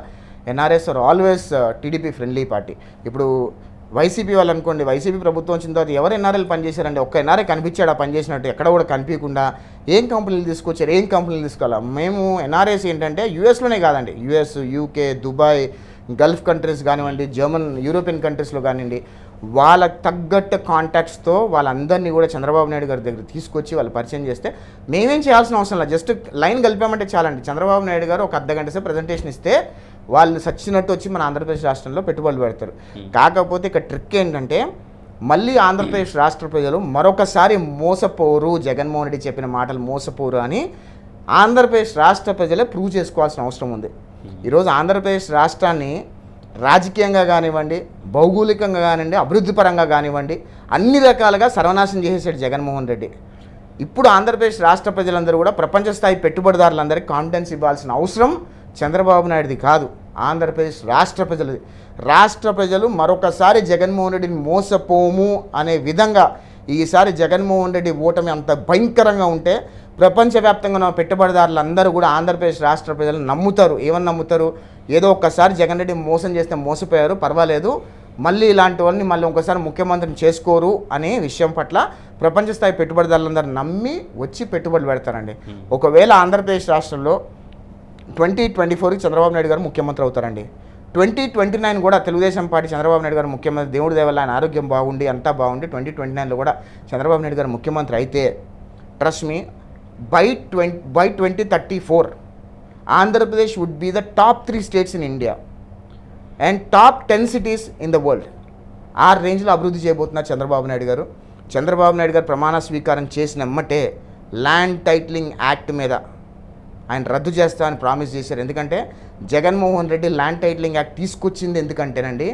NRIs are always TDP friendly party. ఇప్పుడు వైసీపీ వాళ్ళు అనుకోండి, వైసీపీ ప్రభుత్వం వచ్చిన తర్వాత ఎవరు ఎన్ఆర్ఐలు పనిచేశారండి? ఒక్క ఎన్ఆర్ఐ కనిపించాడు ఆ పనిచేసినట్టు? ఎక్కడ కూడా కనిపించకుండా ఏం కంపెనీలు తీసుకొచ్చారు, ఏం కంపెనీలు తీసుకోవాలి? మేము ఎన్ఆర్ఐస్ ఏంటంటే యూఎస్లోనే కాదండి, US, UK, Dubai, Gulf countries కానివ్వండి, జర్మన్, యూరోపియన్ కంట్రీస్లో కానివ్వండి, వాళ్ళకి తగ్గట్టు కాంటాక్ట్స్తో వాళ్ళందరినీ కూడా చంద్రబాబు నాయుడు గారి దగ్గర తీసుకొచ్చి వాళ్ళు పరిచయం చేస్తే మేమేం చేయాల్సిన అవసరం లేదు, జస్ట్ లైన్ కలిపామంటే చాలండి. చంద్రబాబు నాయుడు గారు ఒక అర్ధగంట సేపు ప్రజెంటేషన్ ఇస్తే వాళ్ళు సచ్చినట్టు వచ్చి మన ఆంధ్రప్రదేశ్ రాష్ట్రంలో పెట్టుబడులు పెడతారు. కాకపోతే ఇక్కడ ట్రిక్ ఏంటంటే మళ్ళీ ఆంధ్రప్రదేశ్ రాష్ట్ర ప్రజలు మరొకసారి మోసపోరు, జగన్మోహన్ రెడ్డి చెప్పిన మాటలు మోసపోరు అని ఆంధ్రప్రదేశ్ రాష్ట్ర ప్రజలే ప్రూవ్ చేసుకోవాల్సిన అవసరం ఉంది. ఈరోజు ఆంధ్రప్రదేశ్ రాష్ట్రాన్ని రాజకీయంగా కానివ్వండి, భౌగోళికంగా కానివ్వండి, అభివృద్ధి పరంగా కానివ్వండి, అన్ని రకాలుగా సర్వనాశనం చేసేసాడు జగన్మోహన్ రెడ్డి. ఇప్పుడు ఆంధ్రప్రదేశ్ రాష్ట్ర ప్రజలందరూ కూడా ప్రపంచ స్థాయి పెట్టుబడిదారులందరికీ కాన్ఫిడెన్స్ ఇవ్వాల్సిన అవసరం చంద్రబాబు నాయుడుది కాదు, ఆంధ్రప్రదేశ్ రాష్ట్ర ప్రజలది. రాష్ట్ర ప్రజలు మరొకసారి జగన్మోహన్ రెడ్డిని మోసపోము అనే విధంగా ఈసారి జగన్మోహన్ రెడ్డి ఓటమి అంత భయంకరంగా ఉంటే ప్రపంచవ్యాప్తంగా ఉన్న పెట్టుబడిదారులందరూ కూడా ఆంధ్రప్రదేశ్ రాష్ట్ర ప్రజలు నమ్ముతారు. ఏమని నమ్ముతారు? ఏదో ఒక్కసారి జగన్ రెడ్డి మోసం చేస్తే మోసపోయారు, పర్వాలేదు, మళ్ళీ ఇలాంటి వాళ్ళని మళ్ళీ ఇంకోసారి ముఖ్యమంత్రిని చేసుకోరు అనే విషయం పట్ల ప్రపంచ స్థాయి పెట్టుబడిదారులందరూ నమ్మి వచ్చి పెట్టుబడులు పెడతారండి. ఒకవేళ ఆంధ్రప్రదేశ్ రాష్ట్రంలో 2024కి చంద్రబాబు నాయుడు గారు ముఖ్యమంత్రి అవుతారండి. 2029 కూడా తెలుగుదేశం పార్టీ చంద్రబాబు నాయుడు గారు ముఖ్యమంత్రి, దేవుడి దేవల్ల ఆయన ఆరోగ్యం బాగుండి అంతా బాగుండి 2029లో కూడా చంద్రబాబు నాయుడు గారు ముఖ్యమంత్రి అయితే trust me, by 2034 Andhra Pradesh would be the top 3 states in India and top 10 cities in the world. ఆ రేంజ్లో అభివృద్ధి చేయబోతున్నారు చంద్రబాబు నాయుడు గారు. చంద్రబాబు నాయుడు గారు ప్రమాణ స్వీకారం చేసిన ఎమ్మటే ల్యాండ్ టైటిలింగ్ యాక్ట్ మీద ఆయన రద్దు చేస్తామని ప్రామిస్ చేశారు. ఎందుకంటే Jaganmohan Reddy land titling act తీసుకొచ్చింది ఎందుకంటేనండి,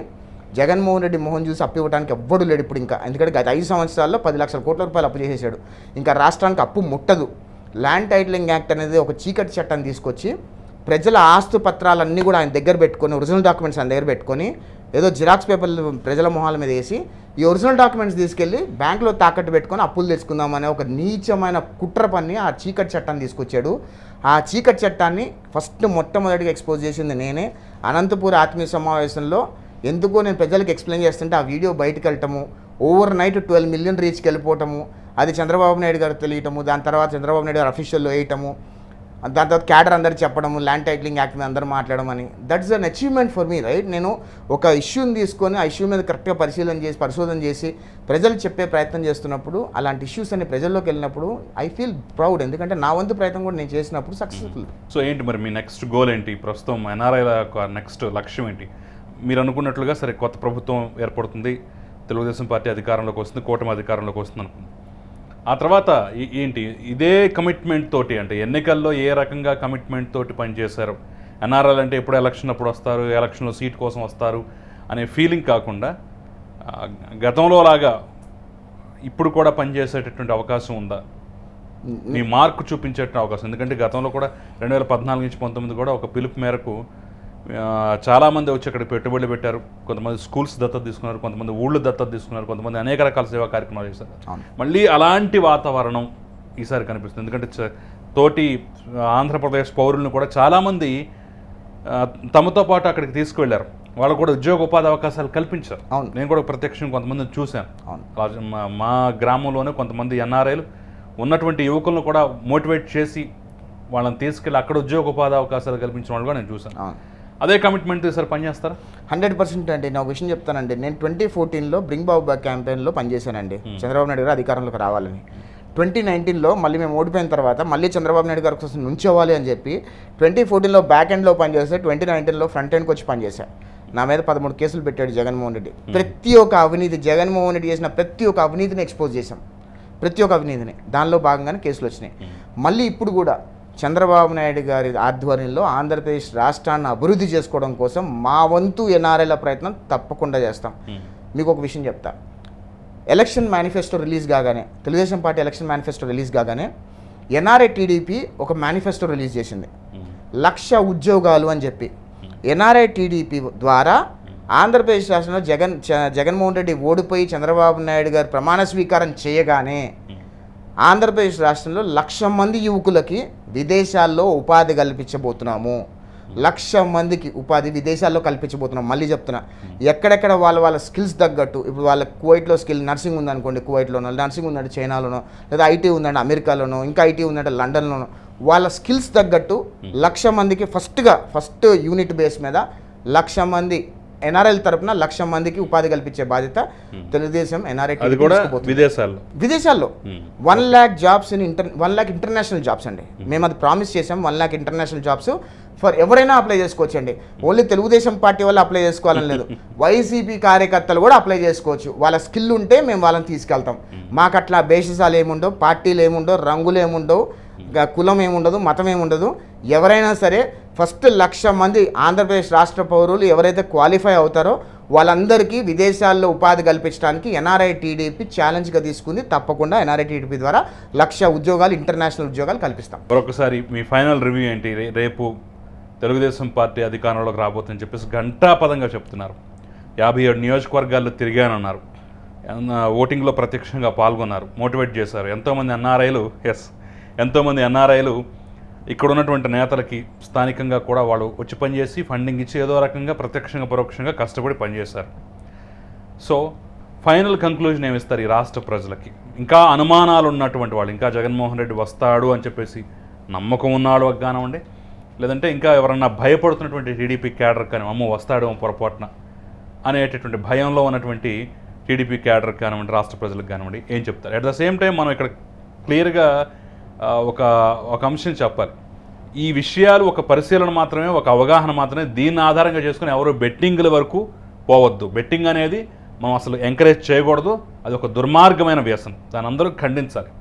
జగన్మోహన్ రెడ్డి మోహన్ చూసి అప్పు ఇవ్వడానికి ఎవ్వడు లేడు ఇప్పుడు ఇంకా. ఎందుకంటే గత 5 సంవత్సరాల్లో 10 లక్షల కోట్ల రూపాయలు అప్పు చేసేసాడు. ఇంకా రాష్ట్రానికి అప్పు ముట్టదు. ల్యాండ్ టైటిలింగ్ యాక్ట్ అనేది ఒక చీకటి చట్టాన్ని తీసుకొచ్చి ప్రజల ఆస్తు పత్రాలన్నీ కూడా ఆయన దగ్గర పెట్టుకొని, ఒరిజినల్ డాక్యుమెంట్స్ ఆయన దగ్గర పెట్టుకొని, ఏదో జిరాక్స్ పేపర్లు ప్రజల మొహాల మీద వేసి ఈ ఒరిజినల్ డాక్యుమెంట్స్ తీసుకెళ్ళి బ్యాంకులో తాకట్టు పెట్టుకొని అప్పులు తెచ్చుకుందామనే ఒక నీచమైన కుట్ర పన్ని ఆ చీకటి చట్టాన్ని తీసుకొచ్చాడు. ఆ చీకటి చట్టాన్ని మొట్టమొదటిగా ఎక్స్పోజ్ చేసింది నేనే. అనంతపూర్ ఆత్మీయ సమావేశంలో ఎందుకో నేను ప్రజలకు ఎక్స్ప్లెయిన్ చేస్తుంటే ఆ వీడియో బయటకు వెళ్ళటము, ఓవర్ నైట్ 12 మిలియన్ రీచ్కి వెళ్ళిపోవటము, అది చంద్రబాబు నాయుడు గారు తెలియటము, దాని తర్వాత చంద్రబాబు నాయుడు గారు అఫీషియల్లో వేయటము, దాని తర్వాత క్యాడర్ అందరు చెప్పడము, ల్యాండ్ టైటిలింగ్ యాక్ట్ మీద అందరూ మాట్లాడమని. That's an achievement for me, right? నేను ఒక ఇష్యూని తీసుకొని ఆ ఇష్యూ మీద కరెక్ట్గా పరిశోధన చేసి ప్రజలు చెప్పే ప్రయత్నం చేస్తున్నప్పుడు, అలాంటి ఇష్యూస్ అన్ని ప్రజల్లోకి వెళ్ళినప్పుడు ఐ ఫీల్ ప్రౌడ్. ఎందుకంటే నా వంతు ప్రయత్నం కూడా నేను చేసినప్పుడు సక్సెస్ఫుల్. సో ఏంటి మరి మీ నెక్స్ట్ గోల్ ఏంటి? ప్రస్తుతం ఎన్ఆర్ఐల నెక్స్ట్ లక్ష్యం ఏంటి? మీరు అనుకున్నట్లుగా సరే కొత్త ప్రభుత్వం ఏర్పడుతుంది, తెలుగుదేశం పార్టీ అధికారంలోకి వస్తుంది, కూటమి అధికారంలోకి వస్తుంది అనుకుంది. ఆ తర్వాత ఏంటి? ఇదే కమిట్మెంట్ తోటి, అంటే ఎన్నికల్లో ఏ రకంగా కమిట్మెంట్ తోటి పనిచేశారు? ఎన్ఆర్ఐలు అంటే ఎప్పుడు ఎలక్షన్ అప్పుడు వస్తారు, ఎలక్షన్లో సీట్ కోసం వస్తారు అనే ఫీలింగ్ కాకుండా గతంలో లాగా ఇప్పుడు కూడా పనిచేసేటటువంటి అవకాశం ఉందా? మీ మార్కు చూపించేట అవకాశం? ఎందుకంటే గతంలో కూడా 2014 నుంచి 19 కూడా ఒక పిలుపు మేరకు చాలామంది వచ్చి అక్కడ పెట్టుబడులు పెట్టారు. కొంతమంది స్కూల్స్ దత్తత తీసుకున్నారు, కొంతమంది ఊళ్ళు దత్తత తీసుకున్నారు, కొంతమంది అనేక రకాల సేవా కార్యక్రమాలు చేశారు. మళ్ళీ అలాంటి వాతావరణం ఈసారి కనిపిస్తుంది. ఎందుకంటే తోటి ఆంధ్రప్రదేశ్ పౌరులను కూడా చాలామంది తమతో పాటు అక్కడికి తీసుకువెళ్ళారు. వాళ్ళకు కూడా ఉద్యోగ ఉపాధి అవకాశాలు కల్పించారు. అవును. నేను కూడా ప్రత్యక్షంగా కొంతమందిని చూశాను. అవును. మా గ్రామంలోనే కొంతమంది ఎన్ఆర్ఐలు ఉన్నటువంటి యువకులను కూడా మోటివేట్ చేసి వాళ్ళని తీసుకెళ్ళి అక్కడ ఉద్యోగ ఉపాధి అవకాశాలు కల్పించిన వాళ్ళు కూడా నేను చూశాను. అదే కమిట్మెంట్ సార్ పనిచేస్తారా? 100% అండి. నేను ఒక విషయం చెప్తానండి. నేను 2014లో బ్రింగ్ బాబు బ్యాక్ క్యాంపెయిన్లో పనిచేశానండి, చంద్రబాబు నాయుడు గారు అధికారంలోకి రావాలని. 2019లో మళ్ళీ మేము ఓడిపోయిన తర్వాత మళ్ళీ చంద్రబాబు నాయుడు గారి కోసం నుంచోవాలి అని చెప్పి 2014లో బ్యాక్ ఎండ్లో పనిచేస్తే 2019లో ఫ్రంట్ ఎండ్కి వచ్చి పనిచేశాను. నా మీద 13 కేసులు పెట్టాడు జగన్మోహన్ రెడ్డి. ప్రతి ఒక్క అవినీతి, జగన్మోహన్ రెడ్డి చేసిన ప్రతి ఒక్క అవినీతిని ఎక్స్పోజ్ చేశాం, ప్రతి ఒక్క అవినీతిని. దానిలో భాగంగానే కేసులు వచ్చినాయి. మళ్ళీ ఇప్పుడు కూడా చంద్రబాబు నాయుడు గారి ఆధ్వర్యంలో ఆంధ్రప్రదేశ్ రాష్ట్రాన్ని అభివృద్ధి చేసుకోవడం కోసం మా వంతు ఎన్ఆర్ఐల ప్రయత్నం తప్పకుండా చేస్తాం. మీకు ఒక విషయం చెప్తా. ఎలక్షన్ మేనిఫెస్టో రిలీజ్ కాగానే, Telugu Desam party election manifesto release కాగానే ఎన్ఆర్ఐ టీడీపీ ఒక మేనిఫెస్టో రిలీజ్ చేసింది, 1,00,000 ఉద్యోగాలు అని చెప్పి. ఎన్ఆర్ఐ టీడీపీ ద్వారా ఆంధ్రప్రదేశ్ రాష్ట్రంలో జగన్మోహన్ రెడ్డి ఓడిపోయి చంద్రబాబు నాయుడు గారు ప్రమాణ స్వీకారం చేయగానే ఆంధ్రప్రదేశ్ రాష్ట్రంలో 1,00,000 మంది యువకులకి విదేశాల్లో ఉపాధి కల్పించబోతున్నాము. 1,00,000 మందికి ఉపాధి విదేశాల్లో కల్పించబోతున్నాం. మళ్ళీ చెప్తున్నా, ఎక్కడెక్కడ వాళ్ళ స్కిల్స్ తగ్గట్టు. ఇప్పుడు వాళ్ళ కువైట్లో స్కిల్ నర్సింగ్ ఉందనుకోండి, కువైట్లోనో, నర్సింగ్ ఉందంటే చైనాలోనో, లేదా ఐటీ ఉందంటే అమెరికాలోనో, ఇంకా ఐటీ ఉందంటే లండన్లోనో, వాళ్ళ స్కిల్స్ తగ్గట్టు 1,00,000 మందికి ఫస్ట్ యూనిట్ బేస్ మీద 1,00,000 మంది ఎన్ఆర్ఐల తరపున 1,00,000 మందికి ఉపాధి కల్పించే బాధ్యత తెలుగుదేశం ఎన్ఆర్ఐ విదేశాల్లో 1,00,000 జాబ్స్ 1,00,000 ఇంటర్నేషనల్ జాబ్స్ అండి. మేము అది ప్రామిస్ చేసాం. 1,00,000 ఇంటర్నేషనల్ జాబ్స్ ఫర్ ఎవరైనా అప్లై చేసుకోవచ్చు అండి. ఓన్లీ తెలుగుదేశం పార్టీ వాళ్ళు అప్లై చేసుకోవాలని లేదు, వైసీపీ కార్యకర్తలు కూడా అప్లై చేసుకోవచ్చు. వాళ్ళ స్కిల్ ఉంటే మేము వాళ్ళని తీసుకెళ్తాం. మాకు అట్లా బేసిసాలు ఏముండవు, పార్టీలు ఏముండవు, రంగులు ఏముండవు, కులం ఏముండదు, మతం ఏముండదు. ఎవరైనా సరే ఫస్ట్ 1,00,000 మంది ఆంధ్రప్రదేశ్ రాష్ట్ర పౌరులు ఎవరైతే క్వాలిఫై అవుతారో వాళ్ళందరికీ విదేశాల్లో ఉపాధి కల్పించడానికి ఎన్ఆర్ఐ టీడీపీ ఛాలెంజ్గా తీసుకుంది. తప్పకుండా ఎన్ఆర్ఐ టీడీపీ ద్వారా 1,00,000 ఉద్యోగాలు, ఇంటర్నేషనల్ ఉద్యోగాలు కల్పిస్తాం. మరొకసారి మీ ఫైనల్ రివ్యూ ఏంటి? రేపు తెలుగుదేశం పార్టీ అధికారంలోకి రాబోతుందని చెప్పేసి ఘంటాపదంగా చెప్తున్నారు. 57 నియోజకవర్గాల్లో తిరిగానన్నారు, ఓటింగ్లో ప్రత్యక్షంగా పాల్గొన్నారు, మోటివేట్ చేశారు. ఎంతోమంది ఎన్ఆర్ఐలు ఇక్కడ ఉన్నటువంటి నేతలకి స్థానికంగా కూడా వాళ్ళు వచ్చి పనిచేసి ఫండింగ్ ఇచ్చి ఏదో రకంగా ప్రత్యక్షంగా పరోక్షంగా కష్టపడి పనిచేశారు. సో ఫైనల్ కంక్లూజన్ ఏమిస్తారు ఈ రాష్ట్ర ప్రజలకి? ఇంకా అనుమానాలు ఉన్నటువంటి వాళ్ళు, ఇంకా జగన్మోహన్ రెడ్డి వస్తాడు అని చెప్పేసి నమ్మకం ఉన్నాడు కానివ్వండి, లేదంటే ఇంకా ఎవరన్నా భయపడుతున్నటువంటి టీడీపీ క్యాడర్ కానీ అమ్మో వస్తాడేమో పొరపాటున అనేటటువంటి భయంలో ఉన్నటువంటి టీడీపీ క్యాడర్ కానివ్వండి, రాష్ట్ర ప్రజలకు కానివ్వండి, ఏం చెప్తారు? అట్ ద సేమ్ టైం మనం ఇక్కడ క్లియర్గా ఒక అంశం చెప్పాలి. ఈ విషయాలు ఒక పరిశీలన మాత్రమే, ఒక అవగాహన మాత్రమే. దీన్ని ఆధారంగా చేసుకుని ఎవరు బెట్టింగ్ల వరకు పోవద్దు. బెట్టింగ్ అనేది మనం అసలు ఎంకరేజ్ చేయకూడదు. అది ఒక దుర్మార్గమైన వ్యసనం, దాని అందరూ ఖండించాలి.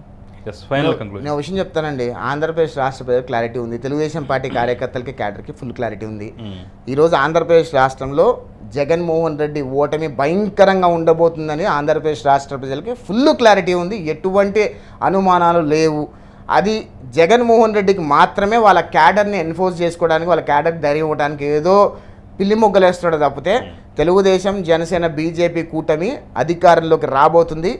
ఫైనల్ కంక్లూజన్ నేను విషయం చెప్తానండి. ఆంధ్రప్రదేశ్ రాష్ట్ర ప్రజలకు క్లారిటీ ఉంది, తెలుగుదేశం పార్టీ కార్యకర్తలకి క్యాడర్కి ఫుల్ క్లారిటీ ఉంది. ఈరోజు ఆంధ్రప్రదేశ్ రాష్ట్రంలో జగన్మోహన్ రెడ్డి ఓటమి భయంకరంగా ఉండబోతుందని ఆంధ్రప్రదేశ్ రాష్ట్ర ప్రజలకి ఫుల్ క్లారిటీ ఉంది. ఎటువంటి అనుమానాలు లేవు. అది జగన్మోహన్ రెడ్డికి మాత్రమే వాళ్ళ క్యాడర్ని ఎన్ఫోర్స్ చేసుకోవడానికి, వాళ్ళ క్యాడర్కి ధైర్యం ఇవ్వడానికి ఏదో పిల్లి మొగ్గలేస్తున్నాడు తప్పితే తెలుగుదేశం, జనసేన, బీజేపీ కూటమి అధికారంలోకి రాబోతుంది.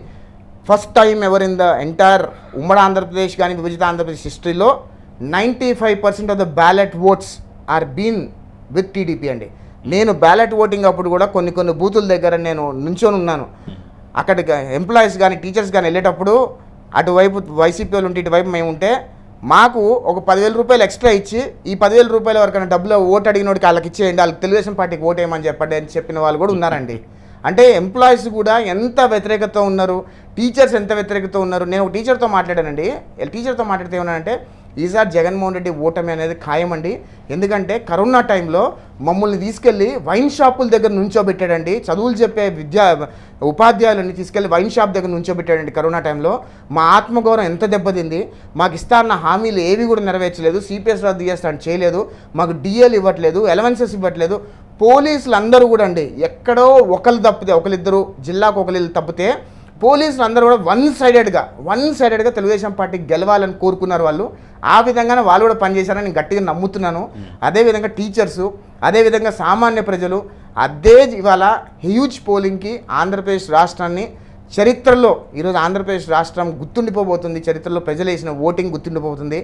First time ever in the entire ఉమ్మడి ఆంధ్రప్రదేశ్ కానీ విభజిత ఆంధ్రప్రదేశ్ హిస్టరీలో 95% of the ballot votes are been with TDP అండి. నేను బ్యాలెట్ ఓటింగ్ అప్పుడు కూడా కొన్ని బూతుల దగ్గర నేను నుంచొని ఉన్నాను. అక్కడికి ఎంప్లాయీస్ కానీ టీచర్స్ కానీ వెళ్ళేటప్పుడు అటువైపు వైసీపీ వాళ్ళు ఉంటే, ఇటువైపు మేము ఉంటే మాకు ఒక 10,000 రూపాయలు ఎక్స్ట్రా ఇచ్చి ఈ 10,000 రూపాయల వరకైనా డబ్బులు ఓటు అడిగినోడికి వాళ్ళకి ఇచ్చేయండి, వాళ్ళకి తెలుగుదేశం పార్టీకి ఓటు వేయమని చెప్పండి అని చెప్పిన వాళ్ళు కూడా ఉన్నారండి. అంటే ఎంప్లాయీస్ కూడా ఎంత వ్యతిరేకత ఉన్నారు, టీచర్స్ ఎంత వ్యతిరేకత ఉన్నారు. నేను ఒక టీచర్తో మాట్లాడానండి. టీచర్తో మాట్లాడితే ఏమన్నానంటే ఈసారి జగన్మోహన్ రెడ్డి ఓటమి అనేది ఖాయమండి. ఎందుకంటే కరోనా టైంలో మమ్మల్ని తీసుకెళ్ళి వైన్ షాపుల దగ్గర నుంచోబెట్టాడండి. చదువులు చెప్పే ఉపాధ్యాయులని తీసుకెళ్ళి వైన్ షాప్ దగ్గర నుంచోబెట్టాడండి కరోనా టైంలో. మా ఆత్మగౌరవం ఎంత దెబ్బతింది. మాకు ఇస్తారన్న హామీలు ఏవి కూడా నెరవేర్చలేదు. సిపిఎస్ రద్దు చేస్తాను చేయలేదు. మాకు డిఎల్ ఇవ్వట్లేదు, ఎలవెన్సెస్ ఇవ్వట్లేదు. పోలీసులు అందరూ కూడా అండి ఎక్కడో ఒకరిద్దరు జిల్లాకు ఒకరు తప్పితే పోలీసులు అందరూ కూడా వన్ సైడెడ్గా తెలుగుదేశం పార్టీకి గెలవాలని కోరుకున్నారు వాళ్ళు. ఆ విధంగానే వాళ్ళు కూడా పనిచేశారని నేను గట్టిగా నమ్ముతున్నాను. అదేవిధంగా టీచర్సు, అదేవిధంగా సామాన్య ప్రజలు, ఇవాళ హ్యూజ్ పోలింగ్కి ఆంధ్రప్రదేశ్ రాష్ట్రాన్ని చరిత్రలో ఈరోజు ఆంధ్రప్రదేశ్ రాష్ట్రం గుర్తుండిపోబోతుంది. చరిత్రలో ప్రజలు వేసిన ఓటింగ్ గుర్తుండిపోతుంది.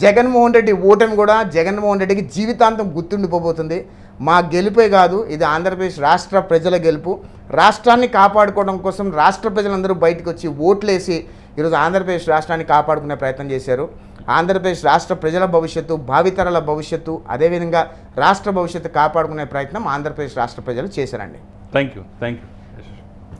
జగన్మోహన్ రెడ్డి ఓటమి కూడా జగన్మోహన్ రెడ్డికి జీవితాంతం గుర్తుండిపోబోతుంది. మా గెలుపే కాదు, ఇది ఆంధ్రప్రదేశ్ రాష్ట్ర ప్రజల గెలుపు. రాష్ట్రాన్ని కాపాడుకోవడం కోసం రాష్ట్ర ప్రజలందరూ బయటకు వచ్చి ఓట్లేసి ఈరోజు ఆంధ్రప్రదేశ్ రాష్ట్రాన్ని కాపాడుకునే ప్రయత్నం చేశారు. ఆంధ్రప్రదేశ్ రాష్ట్ర ప్రజల భవిష్యత్తు, భావితరాల భవిష్యత్తు, అదేవిధంగా రాష్ట్ర భవిష్యత్తు కాపాడుకునే ప్రయత్నం ఆంధ్రప్రదేశ్ రాష్ట్ర ప్రజలు చేశారండి. Thank you.